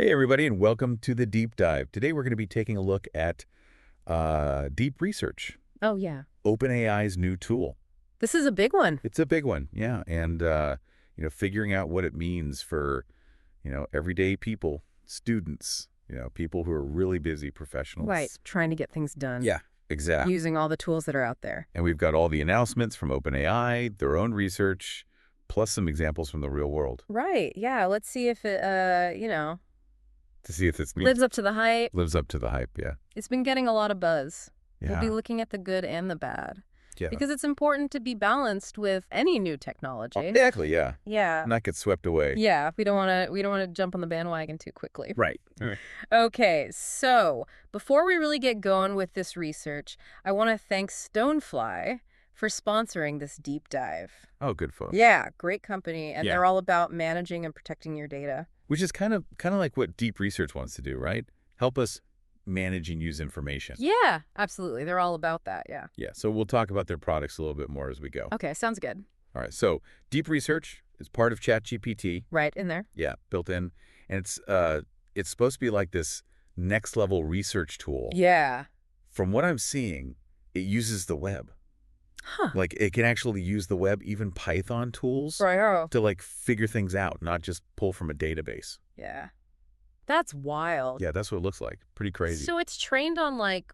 Hey, everybody, and welcome to the Deep Dive. Today, we're going to be taking a look at deep research, Oh, yeah. OpenAI's new tool. This is a big one. It's a big one, yeah, and figuring out what it means for everyday people, students, people who are really busy professionals. Right. Trying to get things done. Yeah, exactly. Using all the tools that are out there. And we've got all the announcements from OpenAI, their own research, plus some examples from the real world. Right. Yeah. Let's see if it, To see if it's lives up to the hype. lives up to the hype, yeah. It's been getting a lot of buzz. Yeah. We'll be looking at the good and the bad. Yeah. Because it's important to be balanced with any new technology. Exactly, yeah. Yeah. Not get swept away. Yeah. We don't want to jump on the bandwagon too quickly. Right. All right. Okay, so before we really get going with this research, I want to thank Stonefly for sponsoring this deep dive. Oh, good folks. Yeah, great company, and Yeah. they're all about managing and protecting your data. Which is kind of like what deep research wants to do, right? Help us manage and use information. Yeah, absolutely. They're all about that, yeah. Yeah, so we'll talk about their products a little bit more as we go. Okay, sounds good. All right, so deep research is part of ChatGPT. Right in there. Yeah, built in. And it's supposed to be like this next level research tool. Yeah. From what I'm seeing, it uses the web. Huh. Like it can actually use the web, even Python tools, Right. to like figure things out, not just pull from a database. Yeah. That's wild. Yeah, that's what it looks like. Pretty crazy. So it's trained on, like,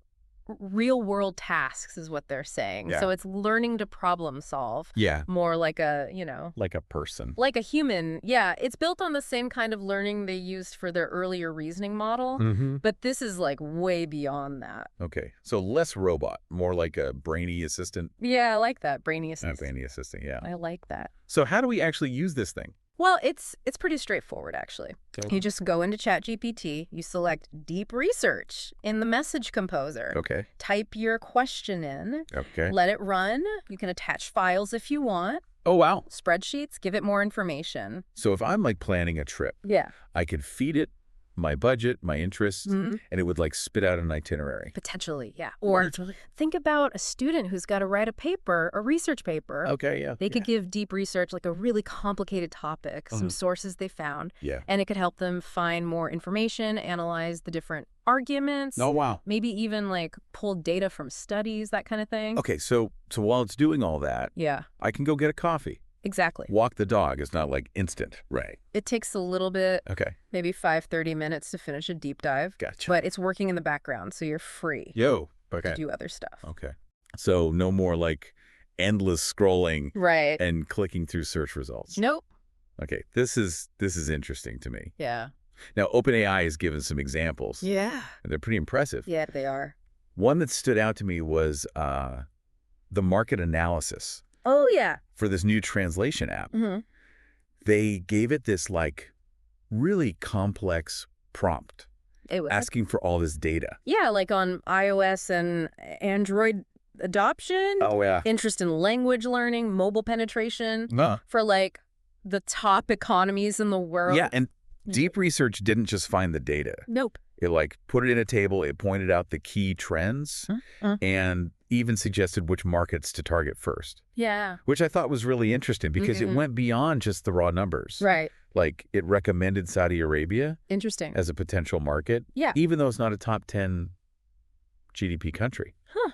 real-world tasks is what they're saying. Yeah. So it's learning to problem solve. Yeah, More like a, like a person. like a human. Yeah, it's built on the same kind of learning they used for their earlier reasoning model. Mm-hmm. But this is, like, way beyond that. Okay, so less robot, more like a brainy assistant. Yeah, I like that. Brainy Not assistant. brainy assistant, yeah. I like that. So how do we actually use this thing? Well, it's pretty straightforward, actually. Okay. You just go into ChatGPT, you select Deep Research in the message composer. Okay. Type your question in, Okay. let it run. You can attach files if you want, Oh, wow. spreadsheets, give it more information. So if I'm like planning a trip, Yeah. I could feed it my budget, my interests, Mhm. and it would like spit out an itinerary. Potentially, yeah. Or think about a student who's got to write a research paper. Okay, yeah. They could give Deep Research like a really complicated topic, some sources they found, Yeah. and it could help them find more information, analyze the different arguments, Oh, wow. maybe even like pull data from studies, that kind of thing. Okay, so while it's doing all that, Yeah, I can go get a coffee. exactly. Walk the dog is not like instant. Right. It takes a little bit, Okay. maybe 30 minutes to finish a deep dive, Gotcha. but it's working in the background, so you're free Yo. to Okay. do other stuff. Okay. So no more like endless scrolling Right. and clicking through search results. Nope. Okay. This is interesting to me. Yeah. Now, OpenAI has given some examples. Yeah. And they're pretty impressive. Yeah, they are. One that stood out to me was the market analysis Oh, yeah. for this new translation app. Mm-hmm. They gave it this like really complex prompt It was. asking for all this data. Yeah, like on iOS and Android adoption, Oh, yeah. interest in language learning, mobile penetration No. for like the top economies in the world. Yeah, and deep research didn't just find the data. Nope. It like put it in a table, it pointed out the key trends, and even suggested which markets to target first, Yeah. which I thought was really interesting because it went beyond just the raw numbers. Right. Like it recommended Saudi Arabia Interesting. as a potential market, Yeah. even though it's not a top 10 GDP country. Huh.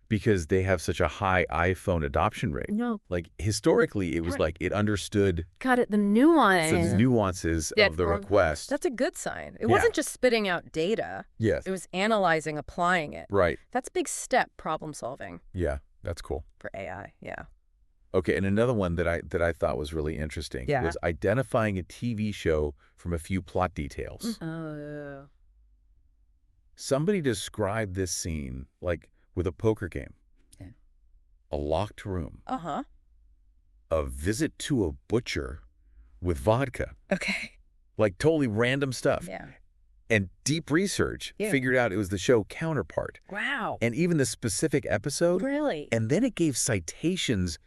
Because they have such a high iPhone adoption rate. No. Like historically, it was Right. like it understood Got it. The nuance. the nuances Yeah, of the request. That's a good sign. It Yeah. wasn't just spitting out data. Yes. It was analyzing, applying it. Right. That's a big step problem solving Yeah, that's cool. for AI. Yeah. Okay, and another one that I thought was really interesting Yeah. was identifying a TV show from a few plot details. Oh. Somebody described this scene like with a poker game, Yeah. a locked room, Uh-huh. a visit to a butcher with vodka, Okay. like totally random stuff. Yeah. And deep research Yeah. figured out it was the show counterpart Wow. and even the specific episode. Really? And then it gave citations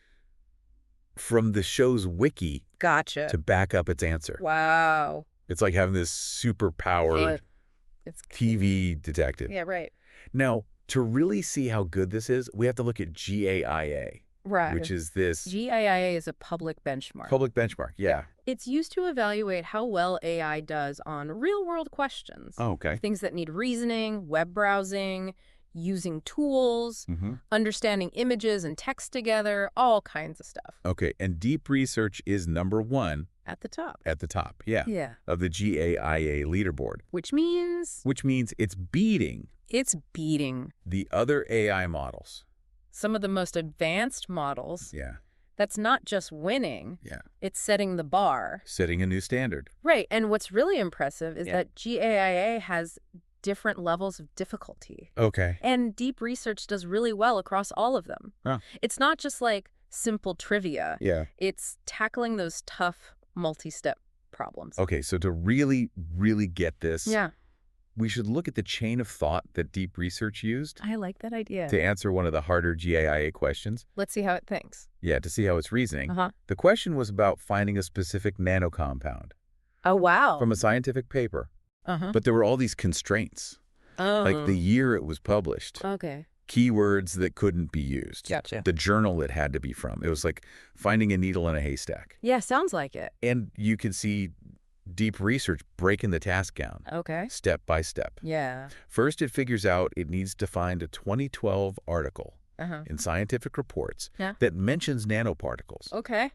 from the show's wiki Gotcha. to back up its answer. Wow. It's like having this super powered It's TV detective. Yeah, right. Now, to really see how good this is, we have to look at GAIA. Right. which is this GAIA is a public benchmark. public benchmark. Yeah. It's used to evaluate how well AI does on real-world questions. Oh, okay. Things that need reasoning, web browsing, using tools, understanding images and text together, all kinds of stuff. Okay, and deep research is number 1 At the top. at the top, yeah, Yeah. of the GAIA leaderboard, Which means which means it's beating it's beating the other AI models. some of the most advanced models. Yeah, That's not just winning, yeah, it's setting the bar. setting a new standard. Right, and what's really impressive is Yeah. that GAIA has different levels of difficulty. Okay. And deep research does really well across all of them. Huh. It's not just like simple trivia. Yeah. It's tackling those tough multi-step problems. Okay, so to really, really get this, Yeah, we should look at the chain of thought that deep research used I like that idea. to answer one of the harder GAIA questions. Let's see how it thinks. Yeah, to see how it's reasoning. Uh-huh. The question was about finding a specific nanocompound Oh, wow. from a scientific paper, Uh-huh. but there were all these constraints, like the year it was published, Okay. keywords that couldn't be used, Gotcha. the journal it had to be from. It was like finding a needle in a haystack. Yeah, sounds like it. And you can see deep research breaking the task down, Okay. step by step. Yeah. First, it figures out it needs to find a 2012 article Uh-huh. in Scientific Reports Yeah. that mentions nanoparticles. Okay.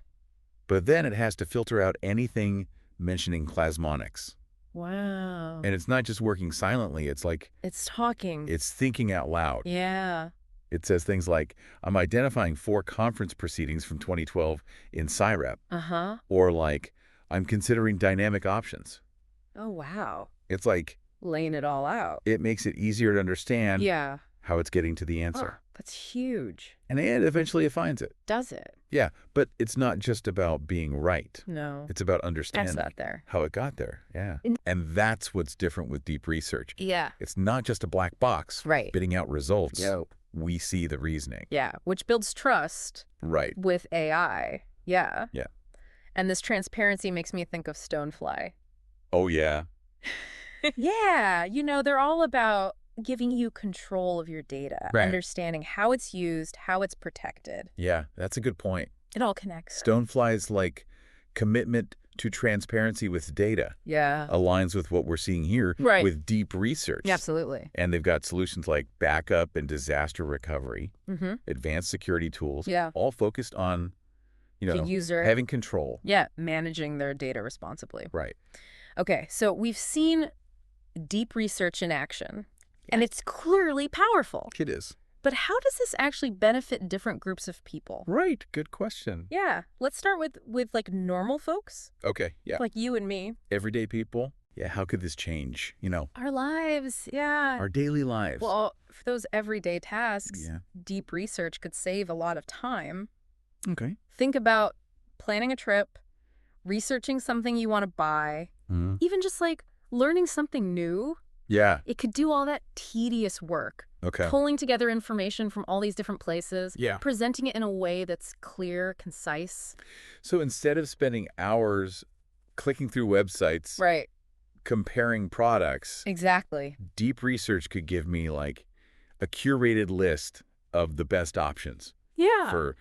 But then it has to filter out anything mentioning plasmonics. Wow. And it's not just working silently. It's like It's talking. it's thinking out loud. Yeah. It says things like, I'm identifying 4 conference proceedings from 2012 in SciRep, Uh-huh. or like, I'm considering dynamic options. Oh, wow. It's like, Laying it all out. it makes it easier to understand Yeah. how it's getting to the answer. That's huge. And eventually it finds it. Does it? Yeah, but it's not just about being right. No. It's about That's understanding not there. how it got there. Yeah. In- And that's what's different with deep research. Yeah. It's not just a black box Right. spitting out results. We see the reasoning. Yeah. Which builds trust Right. with AI. Yeah. Yeah. And this transparency makes me think of Stonefly. Oh, yeah. Yeah. They're all about giving you control of your data, Right. understanding how it's used, how it's protected. Yeah, that's a good point. It all connects. Stonefly's like commitment to transparency with data Yeah. aligns with what we're seeing here Right. with deep research. Absolutely. And they've got solutions like backup and disaster recovery, Mm-hmm. advanced security tools, Yeah. all focused on, The user. having control. Yeah. Managing their data responsibly. Right. Okay. So we've seen deep research in action, and it's clearly powerful. It is. But how does this actually benefit different groups of people? Right. Good question. Yeah. Let's start with like normal folks, Okay. Yeah. like you and me. Everyday people. Yeah. How could this change, Our lives. Yeah. our daily lives? Well, for those everyday tasks, Yeah. deep research could save a lot of time. Okay. Think about planning a trip, researching something you want to buy, Mhm. even just like learning something new. Yeah. It could do all that tedious work, Okay. pulling together information from all these different places, Yeah. presenting it in a way that's clear, concise. So instead of spending hours clicking through websites, Right. comparing products, Exactly. deep research could give me like a curated list of the best options Yeah. for,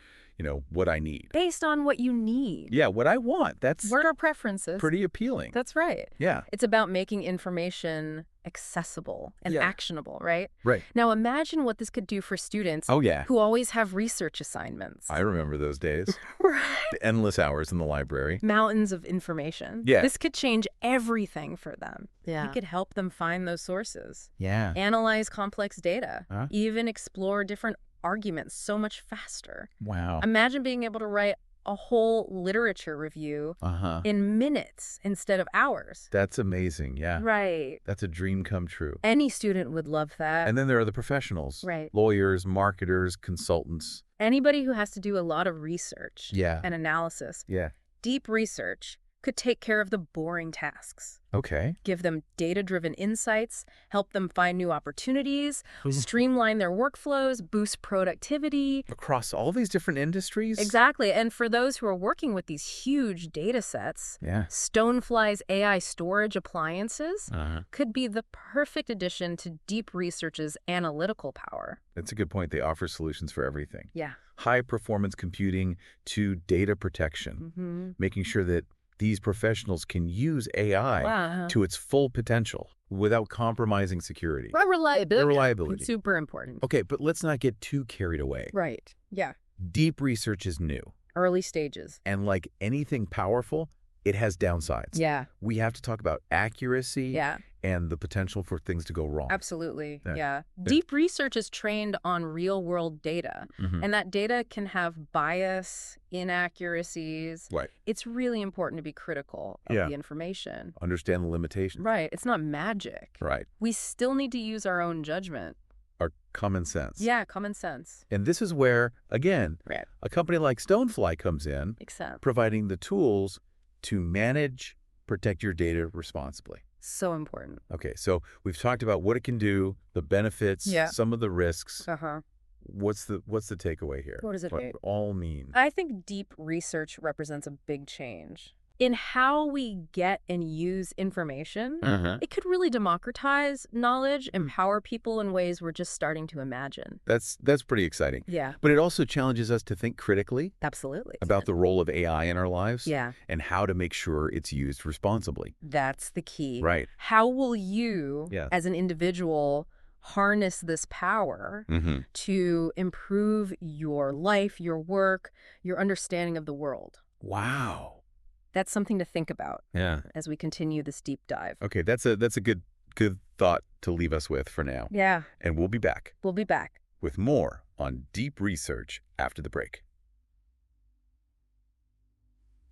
what I need. Based on what you need. Yeah, what I want. That's What are preferences? pretty appealing. That's right. Yeah. It's about making information accessible and Yeah. actionable, right? Right. Now imagine what this could do for students Oh, yeah. who always have research assignments. I remember those days. Right. The endless hours in the library. Mountains of information. Yeah. This could change everything for them. Yeah. It could help them find those sources, Yeah. analyze complex data, Huh? even explore different arguments so much faster. Wow. Imagine being able to write a whole literature review Uh-huh. in minutes instead of hours. That's amazing. Yeah. Right. That's a dream come true. Any student would love that. And then there are the professionals. Right. Lawyers, marketers, consultants. Anybody who has to do a lot of research Yeah. and analysis. Yeah. Deep research could take care of the boring tasks. Okay. Give them data-driven insights, help them find new opportunities, streamline their workflows, boost productivity. Across all these different industries? Exactly. And for those who are working with these huge data sets, Yeah. Stonefly's AI storage appliances Uh-huh. could be the perfect addition to Deep Research's analytical power. That's a good point. They offer solutions for everything. Yeah. High-performance computing to data protection, making sure that these professionals can use AI Wow. to its full potential without compromising security. Reliability. Reliability. Super important. Okay, but let's not get too carried away. Right. Yeah. Deep research is new, Early stages. and like anything powerful, it has downsides. Yeah. We have to talk about accuracy Yeah. and the potential for things to go wrong. Absolutely. Yeah. Yeah. Deep research is trained on real-world data, and that data can have bias, inaccuracies. Right. It's really important to be critical of Yeah. the information. Understand the limitations. Right. It's not magic. Right. We still need to use our own judgment. Our common sense. Yeah, common sense. And this is where, again, Right. a company like Stonefly comes in, Makes sense. providing the tools to manage, protect your data responsibly. So important. Okay, so we've talked about what it can do, the benefits, Yeah. some of the risks. Uh-huh. What's the takeaway here? What does it What mean? it all mean? I think deep research represents a big change in how we get and use information. It could really democratize knowledge, empower people in ways we're just starting to imagine. That's pretty exciting. Yeah, But it also challenges us to think critically absolutely. about the role of AI in our lives Yeah, and how to make sure it's used responsibly. that's the key. Right. How will you, Yeah. as an individual, harness this power to improve your life, your work, your understanding of the world? Wow. That's something to think about Yeah. as we continue this deep dive. Okay, that's a good thought to leave us with for now. Yeah, And we'll be back we'll be back. with more on deep research after the break.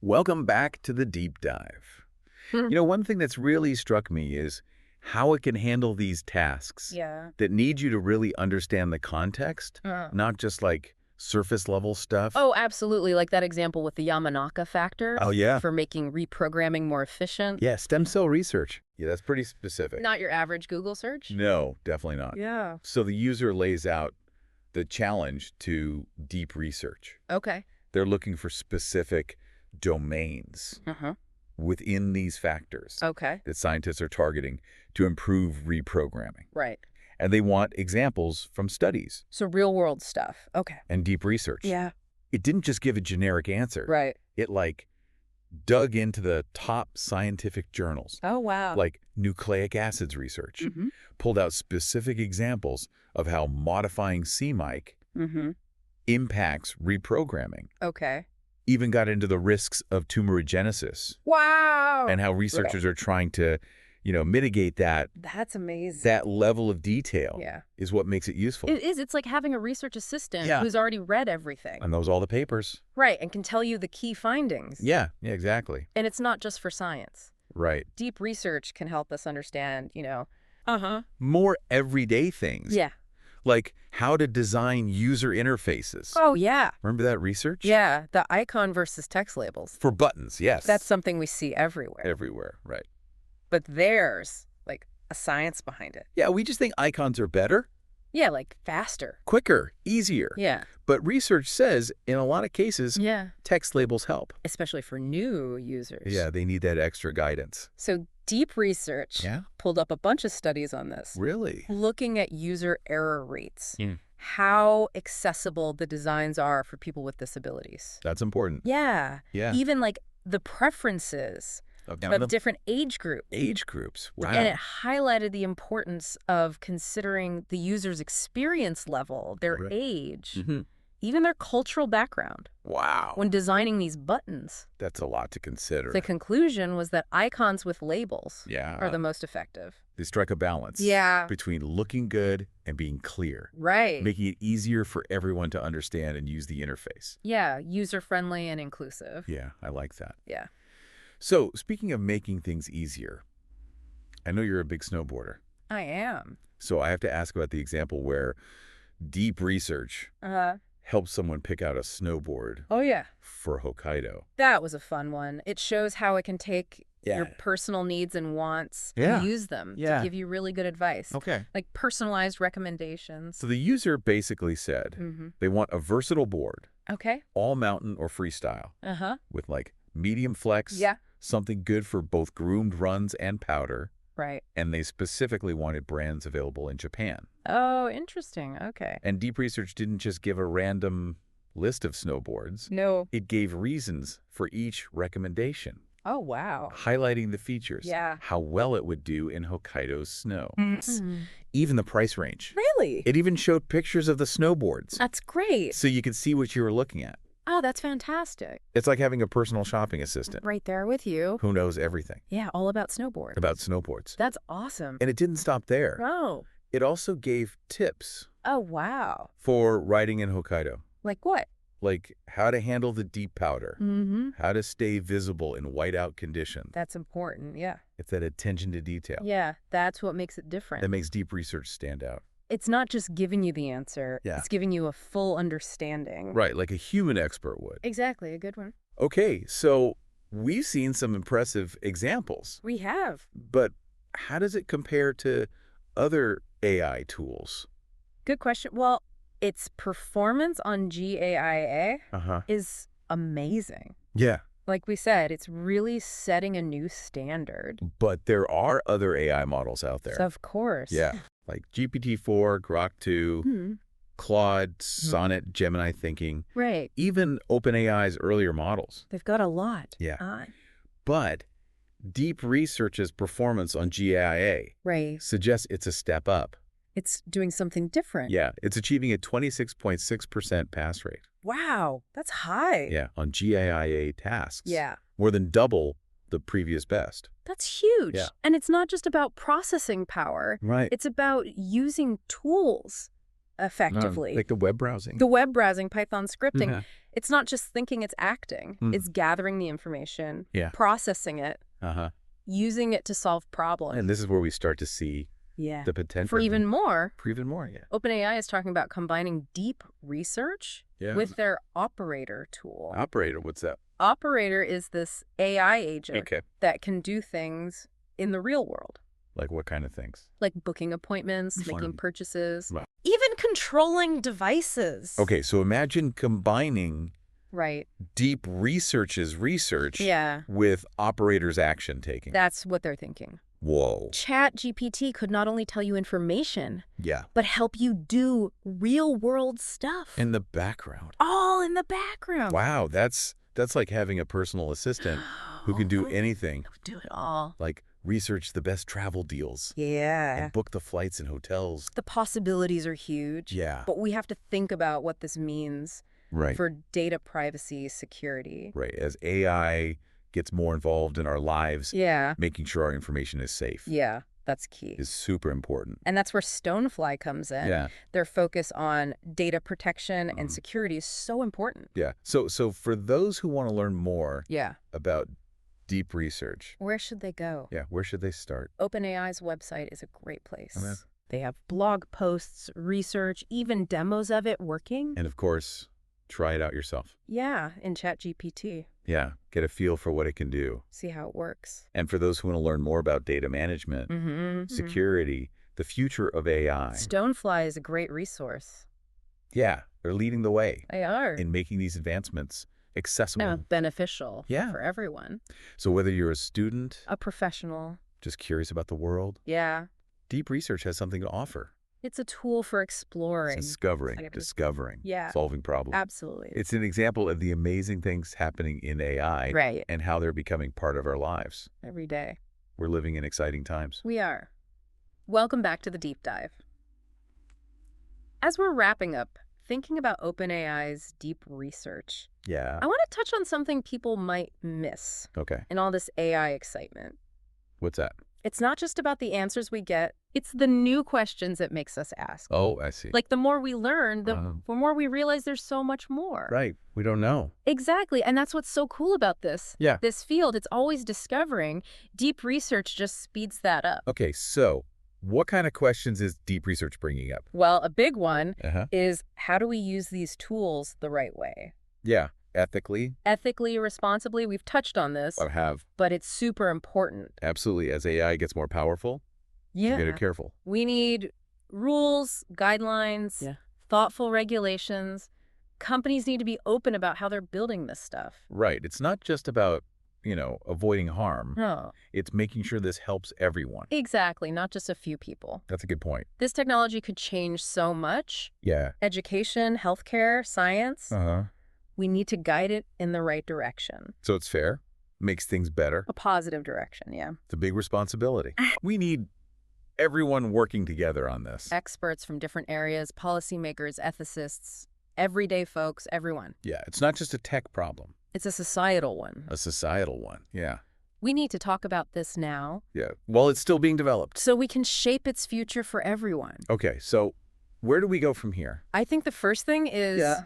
Welcome back to the deep dive. One thing that's really struck me is how it can handle these tasks Yeah. that need you to really understand the context, not just like surface level stuff. Oh, absolutely. Like that example with the Yamanaka factor. Oh, yeah. For making reprogramming more efficient. Yeah, stem cell research. Yeah, that's pretty specific. Not your average Google search. No, definitely not. Yeah. So the user lays out the challenge to deep research. Okay. They're looking for specific domains within these factors Okay. that scientists are targeting to improve reprogramming. Right. And they want examples from studies So real world stuff. Okay. and deep research. Yeah. It didn't just give a generic answer. Right. It dug into the top scientific journals, Oh, wow. like nucleic acids research, pulled out specific examples of how modifying CMYC impacts reprogramming, Okay. even got into the risks of tumorigenesis Wow. and how researchers are trying to, mitigate that. That's amazing. That level of detail Yeah. is what makes it useful. It is. It's like having a research assistant Yeah. who's already read everything. And those all the papers. Right. And can tell you the key findings. Yeah, exactly. And it's not just for science. Right. Deep research can help us understand, More everyday things. Yeah. Like how to design user interfaces. Oh, yeah. Remember that research? Yeah. The icon versus text labels. For buttons, yes. That's something we see everywhere. everywhere, right. But there's like a science behind it. Yeah, we just think icons are better, Yeah, like faster. quicker, easier. Yeah. But research says in a lot of cases, Yeah. text labels help. Especially for new users. Yeah, they need that extra guidance. So deep research Yeah? pulled up a bunch of studies on this, Really? looking at user error rates, Yeah. how accessible the designs are for people with disabilities. That's important. Yeah. Yeah. Even like the preferences Of of different age groups. age groups. Wow. And it highlighted the importance of considering the user's experience level, their Right. age, Mhm. even their cultural background Wow. when designing these buttons. That's a lot to consider. The conclusion was that icons with labels Yeah. are the most effective. They strike a balance Yeah. between looking good and being clear, Right. making it easier for everyone to understand and use the interface. Yeah, user-friendly and inclusive. Yeah, I like that. Yeah. So, speaking of making things easier, I know you're a big snowboarder. I am. So I have to ask about the example where deep research helped someone pick out a snowboard Oh, yeah. for Hokkaido. That was a fun one. It shows how it can take your Yeah. personal needs and wants Yeah. and use them Yeah. to give you really good advice. Okay. Like personalized recommendations. So the user basically said they want a versatile board, Okay. all mountain or freestyle, Uh-huh. with like medium flex, Yeah. something good for both groomed runs and powder, Right. and they specifically wanted brands available in Japan. Oh, interesting. Okay. And deep research didn't just give a random list of snowboards. No. It gave reasons for each recommendation, Oh, wow. highlighting the features, Yeah. how well it would do in Hokkaido's snow, Mm. even the price range. Really? It even showed pictures of the snowboards, That's great. so you could see what you were looking at. Oh, that's fantastic. It's like having a personal shopping assistant Right there with you. who knows everything Yeah, all about snowboard. about snowboards. That's awesome. And it didn't stop there. Oh. It also gave tips Oh, wow. for riding in Hokkaido, Like what? like how to handle the deep powder, Mm-hmm. how to stay visible in whiteout conditions. That's important. Yeah. It's that attention to detail Yeah, that's what makes it different. that makes deep research stand out. It's not just giving you the answer. Yeah. It's giving you a full understanding. Right, like a human expert would. Exactly. A good one. Okay, so we've seen some impressive examples, We have. but how does it compare to other AI tools? Good question. Well, its performance on GAIA Uh-huh. is amazing. Yeah, Like we said, it's really setting a new standard. but there are other AI models out there. So, of course. Yeah, like GPT-4, Grok 2, Hmm. Claude, Sonnet, Gemini Thinking, Right. even OpenAI's earlier models. They've got a lot. Yeah. But deep research's performance on GAIA Right. suggests it's a step up. It's doing something different. Yeah, it's achieving a 26.6% pass rate. Wow. That's high. Yeah, on GAIA tasks. Yeah. More than double the previous best. That's huge. Yeah. And it's not just about processing power. Right. It's about using tools effectively. Like the web browsing. The web browsing, Python scripting, Yeah. it's not just thinking, it's acting. Mm. It's gathering the information, Yeah. processing it, Uh-huh. using it to solve problems. And this is where we start to see yeah. the potential. For even more, For even more, yeah. OpenAI is talking about combining deep research Yeah. with their operator tool. Operator, what's that? Operator is this AI agent Okay. that can do things in the real world, Like what kind of things? like booking appointments, making Fine. purchases, Wow. even controlling devices. Okay, so imagine combining Right. deep research's research Yeah. with operator's action taking. That's what they're thinking. Whoa. ChatGPT could not only tell you information, Yeah. but help you do real-world stuff. In the background. all in the background. Wow, that's like having a personal assistant who can do anything, Do it all. like research the best travel deals Yeah. and book the flights and hotels. The possibilities are huge. Yeah. But we have to think about what this means Right. for data privacy security. Right. As AI gets more involved in our lives, Yeah. making sure our information is safe Yeah. That's key. is super important. And that's where Stonefly comes in. Yeah. Their focus on data protection and security is so important. Yeah. So for those who want to learn more Yeah. about deep research, Where should they go? yeah, where should they start? OpenAI's website is a great place. Okay. They have blog posts, research, even demos of it working. And of course, try it out yourself. Yeah, in ChatGPT. Yeah. Get a feel for what it can do. See how it works. And for those who want to learn more about data management, Mm-hmm. security, the future of AI, Stonefly is a great resource. yeah, they're leading the way They are. in making these advancements accessible. Beneficial Yeah. for everyone. So whether you're a student, A professional. just curious about the world, Yeah. deep research has something to offer. It's a tool for exploring. Discovering, Yeah. solving problems. Absolutely. It's an example of the amazing things happening in AI right. and how they're becoming part of our lives. Every day. We're living in exciting times. We are. Welcome back to the deep dive. As we're wrapping up, thinking about OpenAI's deep research, Yeah. I want to touch on something people might miss Okay. in all this AI excitement. What's that? It's not just about the answers we get, it's the new questions it makes us ask. Oh, I see. Like the more we learn, the Wow. more we realize there's so much more. Right. We don't know. Exactly. And that's what's so cool about this. Yeah. This field, it's always discovering. Deep research just speeds that up. Okay, so What kind of questions is deep research bringing up? Well, a big one Uh-huh. is how do we use these tools the right way? Yeah, ethically. Ethically, responsibly, we've touched on this, I have. but it's super important. Absolutely. As AI gets more powerful, you gotta be Yeah. careful. We need rules, guidelines, Yeah. thoughtful regulations. Companies need to be open about how they're building this stuff. Right. It's not just about, avoiding harm. No. It's making sure this helps everyone. Exactly, not just a few people. That's a good point. This technology could change so much. Yeah. Education, healthcare, science. Uh-huh. We need to guide it in the right direction. So it's fair, makes things better. A positive direction, yeah. It's a big responsibility. We need everyone working together on this. Experts from different areas, policymakers, ethicists, everyday folks, everyone. Yeah, it's not just a tech problem, It's a societal one. a societal one. Yeah. We need to talk about this now Yeah. Well, it's still being developed. so we can shape its future for everyone. Okay, so where do we go from here? I think the first thing is Yeah.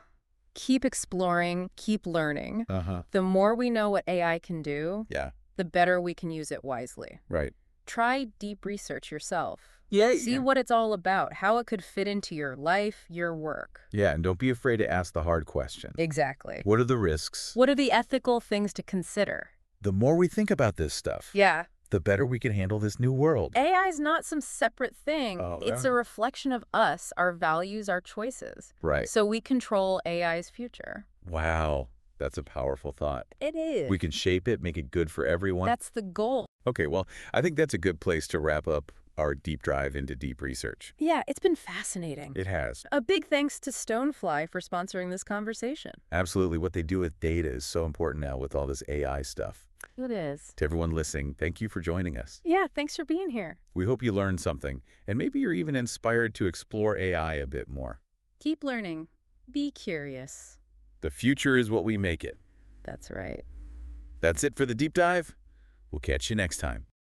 keep exploring, keep learning. Uh-huh. The more we know what AI can do, Yeah, the better we can use it wisely. right. Try deep research yourself. Yeah. See what it's all about, how it could fit into your life, your work. Yeah, and don't be afraid to ask the hard question. Exactly. What are the risks? What are the ethical things to consider? The more we think about this stuff, Yeah. the better we can handle this new world. AI is not some separate thing. Oh, It's yeah. a reflection of us, our values, our choices. Right. So we control AI's future. Wow, that's a powerful thought. It is. We can shape it, make it good for everyone. That's the goal. Okay, well, I think that's a good place to wrap up our deep dive into deep research. Yeah, it's been fascinating. It has. A big thanks to Stonefly for sponsoring this conversation. Absolutely. What they do with data is so important now with all this AI stuff. It is. To everyone listening, thank you for joining us. Yeah, thanks for being here. We hope you learned something, and maybe you're even inspired to explore AI a bit more. Keep learning. Be curious. The future is what we make it. That's right. That's it for the deep dive. We'll catch you next time.